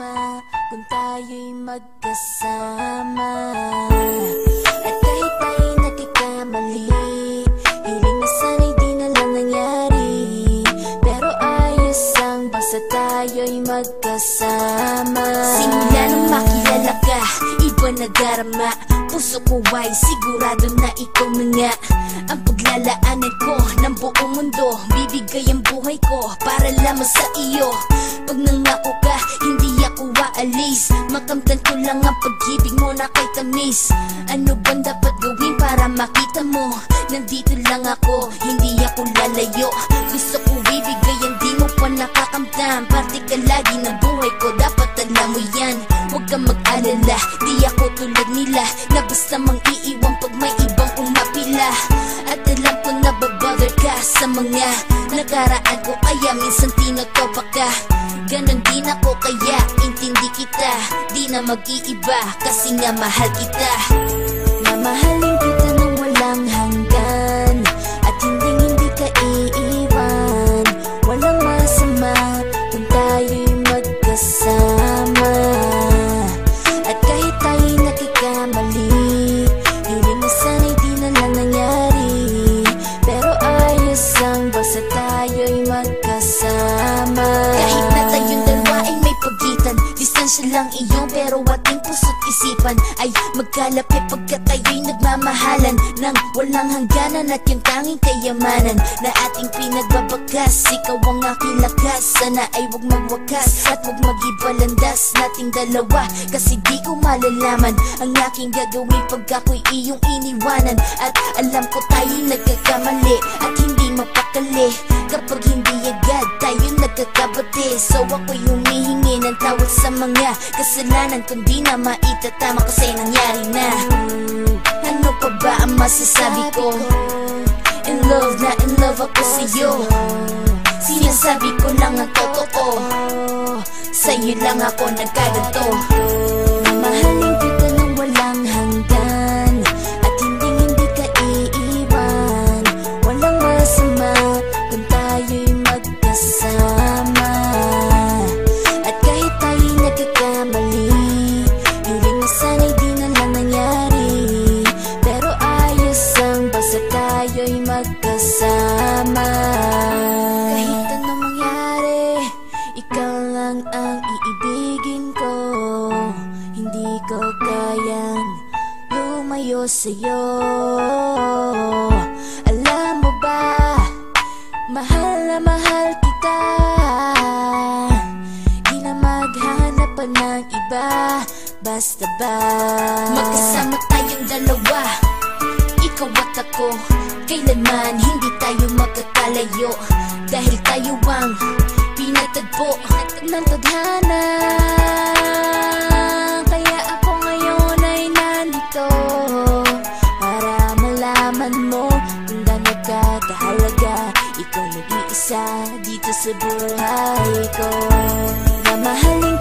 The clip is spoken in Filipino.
masama kung tayo'y magkasama. At kahit tayo'y nagkakamali, hiling na sana'y di na lang nangyari. Pero ayos ang basta tayo'y magkasama. Simula nang makilala ka, iba nadarama. Puso ko ay sigurado na ikaw na nga ang paglalaanan ko ng buong mundo. Bibigay ang buhay ko para lamang sa iyo. Pag nangako ka, hindi ako aalis. Makamtan ko lang ang pag-ibig mo na kay tamis. Ano bang dapat gawin para makita mo? Nandito lang ako, hindi ako lalayo. Gusto ko bibigay ang di mo pa nakakamtan. Parte ka lagi ng buhay ko, dapat alam mo yan. Huwag kang mag-alala, di ako tulad nila na basta mang iiwan pag may ibang umapila. At alam ko na babother ka sa mga nakaraan ko, kaya minsan tinotopa ka. Ganon din ako kaya intindi kita. Di na mag-iiba kasi nga mahal kita. Mamahalin kita nang walang hanggan, at hindi ka iiwan. Walang masama kung tayo'y magkasama. At kahit tayo'y nakikamali, hiling na sana'y di na lang nangyari. Pero ayos ang basta tayo'y magkasama. Kahit na tayong dalawa ay may pagitan, distansya lang iyon pero ating puso't isipan ay magkalapit pagkat tayo'y nagmamahalan ng walang hangganan. At yung tanging kayamanan na ating pinagbabakas, ikaw ang aking lakas. Sana ay huwag magwakas at huwag mag-ibalandas nating dalawa, kasi di ko malalaman ang aking gagawin pag ako'y iyong iniwanan. At alam ko tayo'y nagkakamali at hindi mapakali kapag hindi agad tayo nagkakabati. So ako'y humihingi ng tawad sa mga kasalanan kung di na maitatama kasi nangyari na. Ano pa ba ang masasabi ko? In love na in love ako sa'yo. Sinasabi ko lang ang totoo, sa'yo lang ako nagkaganto. Mamahalin kita nang walang hanggan, at hindi ka iiwan. Walang masama kung tayo'y magkasama. At kahit tayo'y nagkakamali, hiling na sana'y di na lang nangyari. Pero ayos ang basta tayo'y magkasama. Kahit anong mangyari, ikaw lang ang iibigin ko. Hindi ko kayang lumayo sa'yo. Alam mo ba, mahal na mahal kita. Di na maghanap pa ng iba, basta ba magkasama tayong dalawa, ikaw at ako. Kailanman hindi tayo magkakalayo, dahil tayo ang pinatagpo ng tadhana. Kaya ako ngayon ay nandito para malaman mo kung gaano ka kahalaga. Ikaw nag-iisa dito sa buhay ko. Mamahalin